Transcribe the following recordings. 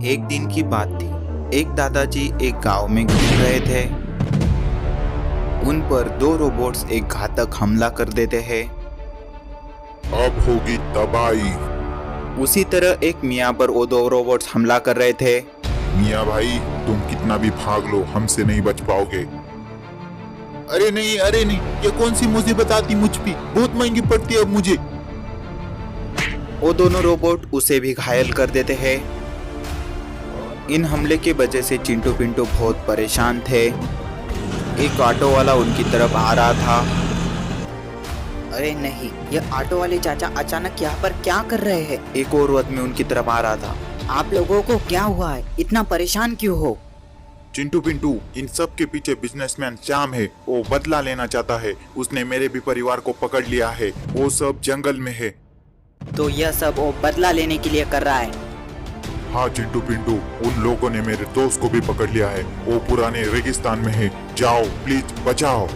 एक दिन की बात थी। एक दादाजी एक गांव में घूम रहे थे। उन पर दो रोबोट्स एक घातक हमला कर देते हैं। अब होगी तबाही। उसी तरह एक मियाँ पर वो दो रोबोट्स हमला कर रहे थे। मियाँ भाई, तुम कितना भी भाग लो हमसे नहीं बच पाओगे। अरे नहीं, ये कौन सी मुसीबत आती मुझ पे, बहुत महंगी पड़ती है अब मुझे। वो दोनों रोबोट उसे भी घायल कर देते हैं। इन हमले की वजह से चिंटू पिंटू बहुत परेशान थे। एक ऑटो वाला उनकी तरफ आ रहा था। अरे नहीं, ये ऑटो वाले चाचा अचानक यहाँ पर क्या कर रहे हैं? एक और आदमी उनकी तरफ आ रहा था। आप लोगों को क्या हुआ है? इतना परेशान क्यों हो? चिंटू पिंटू, इन सब के पीछे बिजनेसमैन श्याम है। वो बदला लेना चाहता है। उसने मेरे भी परिवार को पकड़ लिया है। वो सब जंगल में है। तो यह सब वो बदला लेने के लिए कर रहा है? हाँ चिंटू पिंटू, उन लोगों ने मेरे दोस्त को भी पकड़ लिया है। वो पुराने रेगिस्तान में है। जाओ प्लीज बचाओ।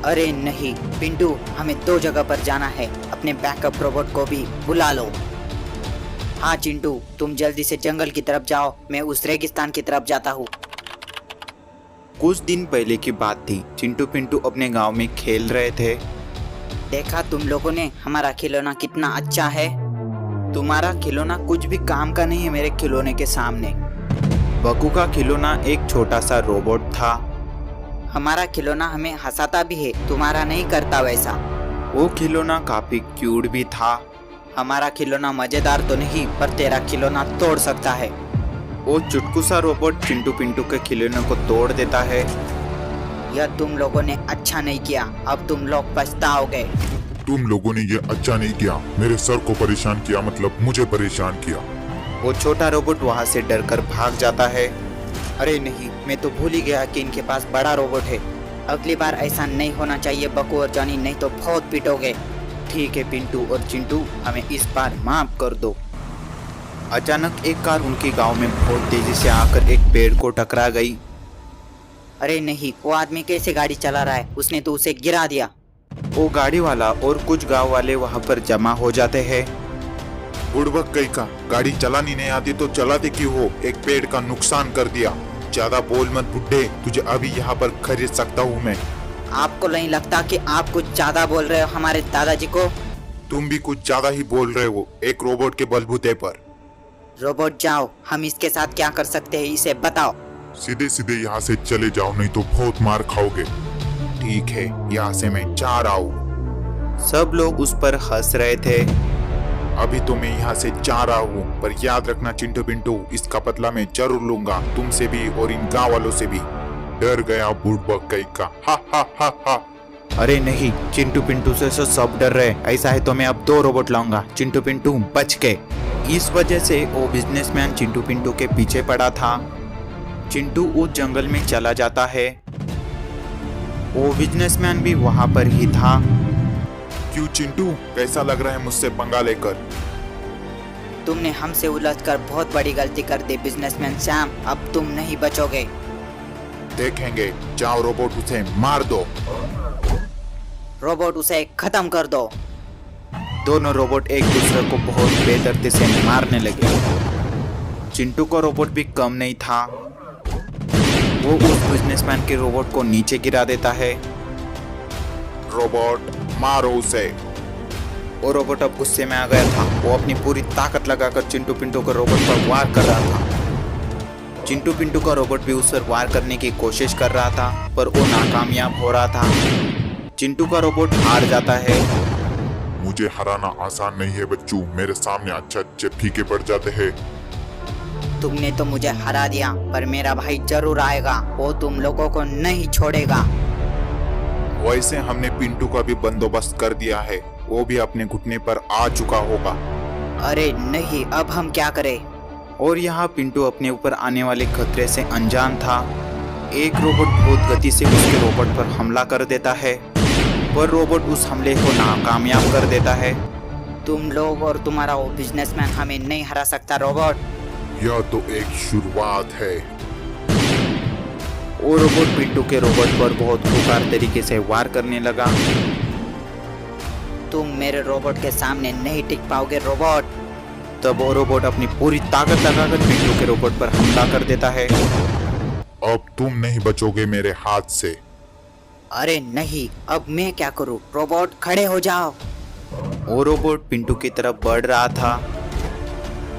अरे नहीं पिंटू, हमें दो जगह पर जाना है। अपने बैकअप रोबोट को भी बुला लो। हाँ चिंटू, तुम जल्दी से जंगल की तरफ जाओ, मैं उस रेगिस्तान की तरफ जाता हूँ। कुछ दिन पहले की बात थी। चिंटू पिंटू अपने गांव में खेल रहे थे। देखा तुम लोगों ने हमारा खिलौना कितना अच्छा है? तुम्हारा खिलौना कुछ भी काम का नहीं है मेरे खिलौने के सामने। बकू का खिलौना एक छोटा सा रोबोट था। हमारा खिलौना हमें हंसाता भी है, तुम्हारा नहीं करता वैसा। वो खिलौना काफी क्यूट भी था। हमारा खिलौना मजेदार तो नहीं, पर तेरा खिलौना तोड़ सकता है। वो चुटकू सा रोबोट चिंटू पिंटू के खिलौने को तोड़ देता है। यह तुम लोगों ने अच्छा नहीं किया, अब तुम लोग पछताओगे। तुम लोगों ने ये अच्छा नहीं किया। मेरे सर को परेशान किया, मतलब मुझे परेशान किया। वो छोटा रोबोट वहाँ से डरकर भाग जाता है। अरे नहीं, मैं तो भूल ही गया कि इनके पास बड़ा रोबोट है। अगली बार ऐसा नहीं होना चाहिए बकू और जॉनी, नहीं तो बहुत पिटोगे। ठीक है पिंटू और चिंटू, हमें इस बार माफ कर दो। अचानक एक कार उनके गांव में बहुत तेजी से आकर एक पेड़ को टकरा गई। अरे नहीं, वो आदमी कैसे गाड़ी चला रहा है? उसने तो उसे गिरा दिया। वो गाड़ी वाला और कुछ गांव वाले वहां पर जमा हो जाते हैं। बुड़बक कहीं का, गाड़ी चलानी नहीं आती तो चलाते क्यों हो? एक पेड़ का नुकसान कर दिया। ज्यादा बोल मत बुड्ढे, तुझे अभी यहाँ पर खरीद सकता हूँ मैं। आपको नहीं लगता कि आप कुछ ज्यादा बोल रहे हो हमारे दादाजी को? तुम भी कुछ ज्यादा ही बोल रहे हो, एक रोबोट के बलबूते पर। रोबोट जाओ, हम इसके साथ क्या कर सकते हैं इसे बताओ। सीधे सीधे यहाँ से चले जाओ, नहीं तो बहुत मार खाओगे। ठीक है, यहाँ से मैं जा रहा हूँ। सब लोग उस पर हंस रहे थे। अभी तो मैं यहाँ से जा रहा हूँ, पर याद रखना चिंटू पिंटू, इसका बदला मैं जरूर लूंगा, तुमसे भी और इन गाँव वालों से भी। डर गया बुड़बक कहीं का, हा हा हा हा। अरे नहीं, चिंटू पिंटू से तो सब डर रहे। ऐसा है तो मैं अब दो रोबोट लाऊंगा। चिंटू पिंटू बच गए। इस वजह से वो बिजनेसमैन चिंटू पिंटू के पीछे पड़ा था। चिंटू उस जंगल में चला जाता है। वो बिजनेसमैन भी वहां पर ही था। क्यों चिंटू, कैसा लग रहा है मुझसे पंगा लेकर? तुमने हमसे उलझकर बहुत बड़ी गलती कर दी बिजनेसमैन श्याम, अब तुम नहीं बचोगे। देखेंगे, जाओ रोबोट उसे मार दो। रोबोट उसे खत्म कर दो। दोनों रोबोट एक दूसरे को बहुत बेदर्दी से मारने लगे। चिंटू का रोबोट भी कम नहीं था। वो उस बिजनेसमैन के रोबोट को नीचे गिरा देता है। रोबोट मारो उसे। वो रोबोट अब गुस्से में आ गया था। वो अपनी पूरी ताकत लगाकर चिंटू पिंटू के रोबोट पर वार कर रहा था। चिंटू पिंटू का रोबोट भी उस पर वार करने की कोशिश कर रहा था, पर वो नाकामयाब हो रहा था। चिंटू का रोबोट हार जाता है। मुझे हराना आसान नहीं है बच्चों, मेरे सामने अच्छे अच्छे फीके पड़ जाते हैं। तुमने तो मुझे हरा दिया, पर मेरा भाई जरूर आएगा, वो तुम लोगों को नहीं छोड़ेगा। वैसे हमने पिंटू का भी बंदोबस्त कर दिया है, वो भी अपने घुटने पर आ चुका होगा। अरे नहीं, अब हम क्या करें? और यहाँ पिंटू अपने ऊपर आने वाले खतरे से अनजान था। एक रोबोट बहुत गति से उसके रोबोट पर हमला कर देता है, पर रोबोट उस हमले को नाकामयाब कर देता है। तुम लोग और तुम्हारा वो बिजनेसमैन हमें नहीं हरा सकता रोबोट। यह तो एक शुरुआत है। वो रोबोट पिंटू के रोबोट पर बहुत खूंखार तरीके से वार करने लगा। तुम मेरे रोबोट के सामने नहीं टिक पाओगे रोबोट। तब वो रोबोट अपनी पूरी ताकत लगाकर पिंटू के रोबोट पर हमला कर देता है। अब तुम नहीं बचोगे मेरे हाथ से। अरे नहीं, अब मैं क्या करूं? रोबोट खड़े हो जाओ। वो रोबोट पिंटू की तरफ बढ़ रहा था,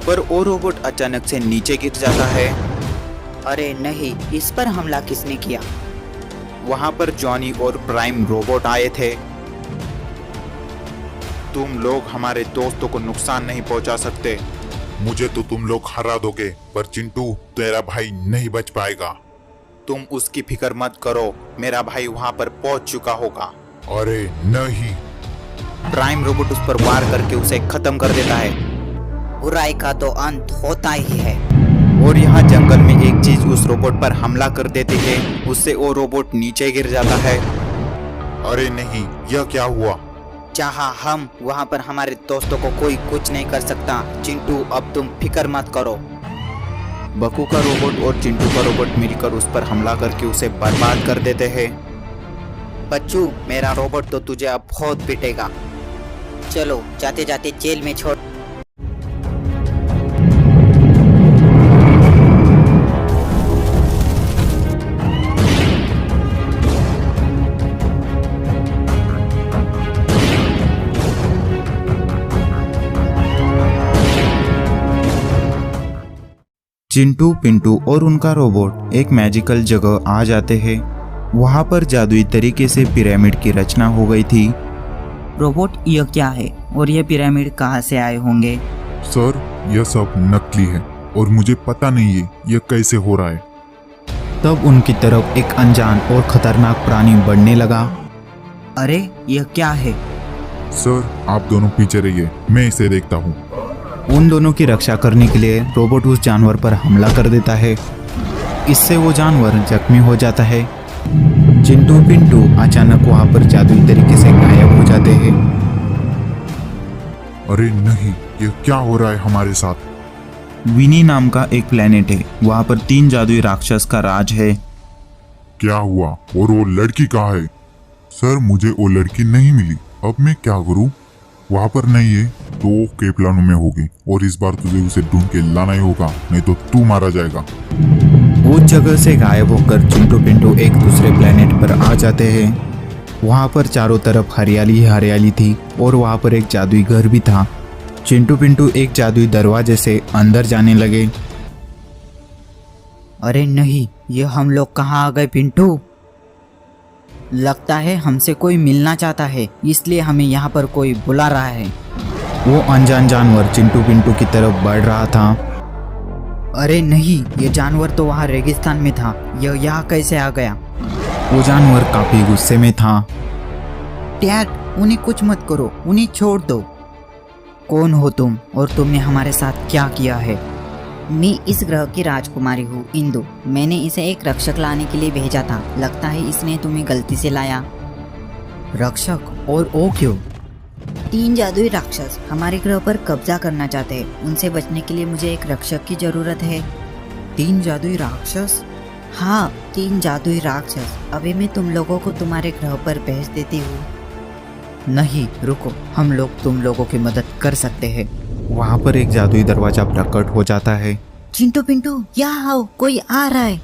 पर वो रोबोट अचानक से नीचे गिर जाता है। अरे नहीं, इस पर हमला किसने किया? वहां पर जॉनी और प्राइम रोबोट आए थे। तुम लोग हमारे दोस्तों को नुकसान नहीं पहुंचा सकते। मुझे तो तुम लोग हरा दोगे, पर चिंटू तेरा भाई नहीं बच पाएगा। तुम उसकी फिक्र मत करो, मेरा भाई वहां पर पहुंच चुका होगा। अरे नहीं। प्राइम रोबोट उस पर वार करके उसे खत्म कर देता है। बुराई का तो अंत होता ही है। और यहाँ जंगल में एक चीज उस रोबोट पर हमला कर देती है, उससे वो रोबोट नीचे गिर जाता है। अरे नहीं, यह क्या हुआ? जहाँ हम वहाँ पर हमारे दोस्तों को कोई कुछ नहीं कर सकता। चिंटू, अब तुम फिक्र मत करो। बकू का रोबोट और चिंटू का रोबोट मिलकर उस पर हमला करके उसे बर्बाद कर देते हैं। बच्चू, मेरा रोबोट तो तुझे अब बहुत पिटेगा। चलो जाते जाते जेल में छोड़। चिंटू, पिंटू और उनका रोबोट एक मैजिकल जगह आ जाते हैं। वहां पर जादुई तरीके से पिरामिड की रचना हो गई थी। रोबोट, यह क्या है और ये पिरामिड कहाँ से आए होंगे? सर, यह सब नकली है और मुझे पता नहीं है यह कैसे हो रहा है। तब उनकी तरफ एक अनजान और खतरनाक प्राणी बढ़ने लगा। अरे यह क्या है? सर, आप दोनों पीछे रहिए, मैं इसे देखता हूँ। उन दोनों की रक्षा करने के लिए रोबोट उस जानवर पर हमला कर देता है। इससे वो जानवर जख्मी हो जाता है। चिंटू, पिंटू अचानक वहां पर जादुई तरीके से गायब हो जाते हैं। अरे नहीं, यह क्या हो रहा है हमारे साथ? विनी नाम का एक प्लेनेट है, वहां पर 3 जादुई राक्षस का राज है। क्या हुआ और वो लड़की कहाँ है? सर, मुझे वो लड़की नहीं मिली, अब मैं क्या करूँ? वहाँ पर नहीं है तो केपलानो में होगी और इस बार तुझे उसे ढूंढ के लाना ही होगा, नहीं तो तू मारा जाएगा। उस जगह से गायब होकर चिंटू पिंटू एक दूसरे प्लेनेट पर आ जाते हैं। वहाँ पर चारों तरफ हरियाली ही हरियाली थी और वहाँ पर एक जादुई घर भी था। चिंटू पिंटू एक जादुई दरवाजे से अंदर जाने लगे। अरे नहीं, ये हम लोग कहाँ आ गए पिंटू? लगता है हमसे कोई मिलना चाहता है, इसलिए हमें यहाँ पर कोई बुला रहा है। वो अनजान जानवर चिंटू पिंटू की तरफ बढ़ रहा था। अरे नहीं, ये जानवर तो वहाँ रेगिस्तान में था, यह यहाँ कैसे आ गया? वो जानवर काफी गुस्से में था। डैड, उन्हें कुछ मत करो, उन्हें छोड़ दो। कौन हो तुम और तुमने हमारे साथ क्या किया है? मैं इस ग्रह की राजकुमारी हूँ, इंदु। मैंने इसे एक रक्षक लाने के लिए भेजा था। लगता है इसने तुम्हें गलती से लाया। रक्षक? और वो क्यों? 3 जादुई राक्षस हमारे ग्रह पर कब्जा करना चाहते हैं। उनसे बचने के लिए मुझे एक रक्षक की जरूरत है। 3 जादुई राक्षस? हाँ, 3 जादुई राक्षस। अभी मैं तुम लोगों को तुम्हारे ग्रह पर भेज देती हूँ। नहीं, रुको, हम लोग तुम लोगों की मदद कर सकते हैं। वहाँ पर एक जादुई दरवाजा प्रकट हो जाता है। चिंटू पिंटू, यहाँ आओ, कोई आ रहा है।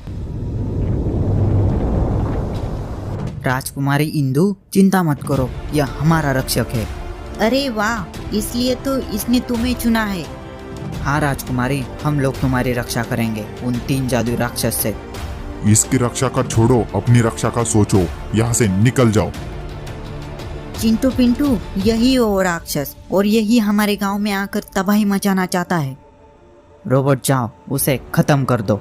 राजकुमारी इंदु, चिंता मत करो, यह हमारा रक्षक है। अरे वाह, इसलिए तो इसने तुम्हें चुना है। हाँ राजकुमारी, हम लोग तुम्हारी रक्षा करेंगे उन 3 जादुई राक्षस से। इसकी रक्षा का छोड़ो, अपनी रक्षा का सोचो। यहाँ से निकल जाओ। चिंटू पिंटू, यही वो राक्षस और यही हमारे गांव में आकर तबाही मचाना चाहता है। रोबोट, जाओ, उसे खत्म कर दो।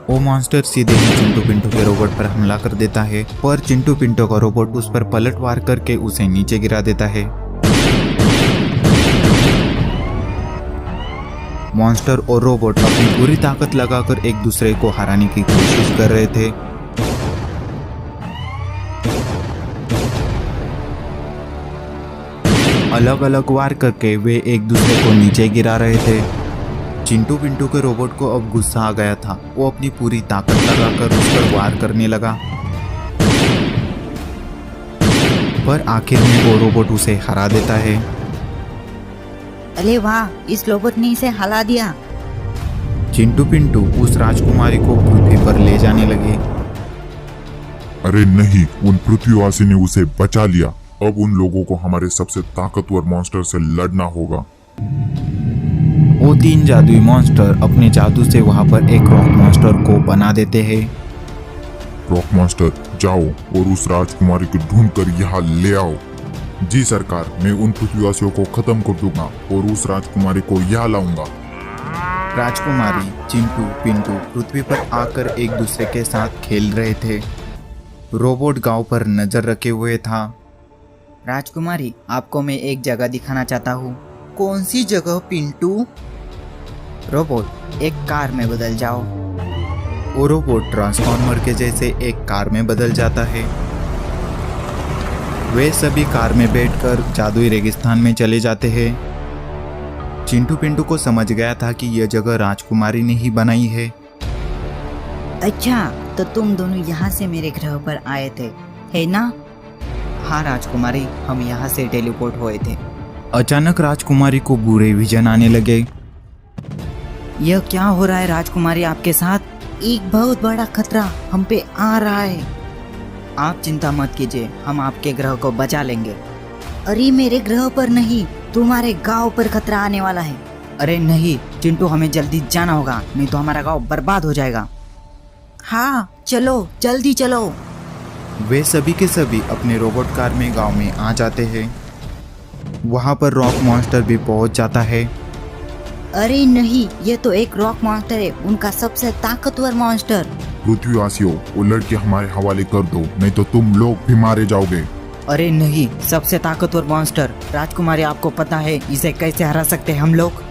वो मॉन्स्टर सीधे ही चिंटू पिंटू के रोबोट पर हमला कर देता है, पर चिंटू पिंटू का रोबोट उस पर पलटवार करके उसे नीचे गिरा देता है। मॉन्स्टर और रोबोट अपनी पूरी ताकत लगाकर एक दूसरे को हराने की कोशिश कर रहे थे। अलग अलग वार करके वे एक दूसरे को नीचे गिरा रहे थे। चिंटू पिंटू के रोबोट को अब गुस्सा आ गया था। वो अपनी पूरी ताकत लगाकर उस पर वार करने लगा, पर आखिर में वो रोबोट उसे हरा देता है। अरे वाह, इस रोबोट ने इसे हला दिया। चिंटू पिंटू उस राजकुमारी को पृथ्वी पर ले जाने लगे। अरे नहीं, उन पृथ्वीवासी ने उसे बचा लिया। अब उन लोगों को हमारे सबसे ताकतवर मॉन्स्टर से लड़ना होगा। वो 3 जादुई मॉन्स्टर अपने जादू से वहां पर एक रॉक मॉन्स्टर को बना देते हैं। रॉक मॉन्स्टर, जाओ और उस राजकुमारी को ढूंढ कर यहाँ ले आओ। जी सरकार, मैं उन पृथ्वीवासियों को खत्म कर दूंगा और उस राजकुमारी को यहाँ लाऊंगा। राजकुमारी, चिंटू पिंटू पृथ्वी पर आकर एक दूसरे के साथ खेल रहे थे। रोबोट गांव पर नजर रखे हुए था। राजकुमारी, आपको मैं एक जगह दिखाना चाहता हूँ। कौन सी जगह पिंटू? रोबोट, एक कार में बदल जाओ। वो रोबोट ट्रांसफॉर्मर के जैसे एक कार में बदल जाता है। वे सभी कार में बैठकर जादुई रेगिस्तान में चले जाते हैं। चिंटू पिंटू को समझ गया था कि यह जगह राजकुमारी ने ही बनाई है। अच्छा, तो तुम दोनों यहाँ से मेरे ग्रह पर आए थे, है ना? हाँ राजकुमारी, हम यहाँ से टेलीपोर्ट हुए थे। अचानक राजकुमारी को बुरे विजन आने लगे। यह क्या हो रहा है राजकुमारी आपके साथ? एक बहुत बड़ा खतरा हम पे आ रहा है। आप चिंता मत कीजिए, हम आपके ग्रह को बचा लेंगे। अरे मेरे ग्रह पर नहीं, तुम्हारे गांव पर खतरा आने वाला है। अरे नहीं चिंटू, हमें जल्दी जाना होगा, नहीं तो हमारा गांव बर्बाद हो जाएगा। हाँ चलो, जल्दी चलो। वे सभी के सभी अपने रोबोट कार में गांव में आ जाते हैं। वहां पर रॉक मॉन्स्टर भी पहुंच जाता है। अरे नहीं, ये तो एक रॉक मॉन्स्टर है, उनका सबसे ताकतवर मॉन्स्टर। पृथ्वीवासियों, वो लड़के हमारे हवाले कर दो, नहीं तो तुम लोग भी मारे जाओगे। अरे नहीं, सबसे ताकतवर मॉन्स्टर। राजकुमारी, आपको पता है इसे कैसे हरा सकते हैं हम लोग?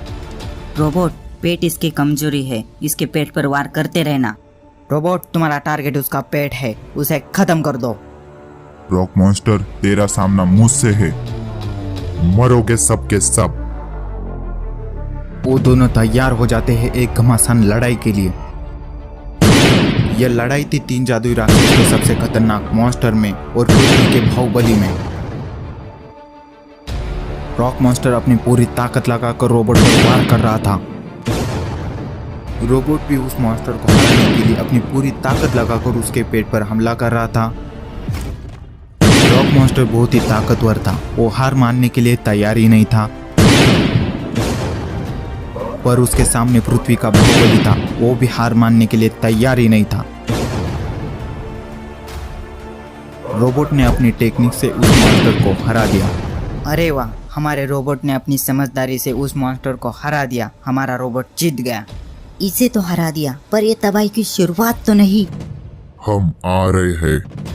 रोबोट, पेट इसकी कमजोरी है, इसके पेट पर वार करते रहना। रोबोट, तुम्हारा टारगेट उसका पेट है, उसे खत्म कर दो। रॉक मॉन्स्टर, तेरा सामना मुझसे है, मरोगे सब के सब। वो दोनों तैयार हो जाते हैं एक घमासान लड़ाई के लिए। यह लड़ाई थी 3 जादुई राक्षस के सबसे खतरनाक मॉन्स्टर में और पृथ्वी के बाहुबली में। रॉक मॉन्स्टर अपनी पूरी ताकत लगाकर रोबोट पर वार कर रहा था। रोबोट भी उस मॉन्स्टर को हराने के लिए अपनी पूरी ताकत लगाकर उसके पेट पर हमला कर रहा था। रॉक मॉन्स्टर बहुत ही ताकतवर था, वो हार मानने के लिए तैयार ही नहीं था। पर उसके सामने पृथ्वी का बाहुबली था, वो भी हार मानने के लिए तैयार ही नहीं था। रोबोट ने अपनी टेक्निक से उस मॉन्स्टर को हरा दिया। अरे वाह, हमारे रोबोट ने अपनी समझदारी से उस मॉन्स्टर को हरा दिया। हमारा रोबोट जीत गया। इसे तो हरा दिया, पर ये तबाही की शुरुआत तो नहीं। हम आ रहे हैं।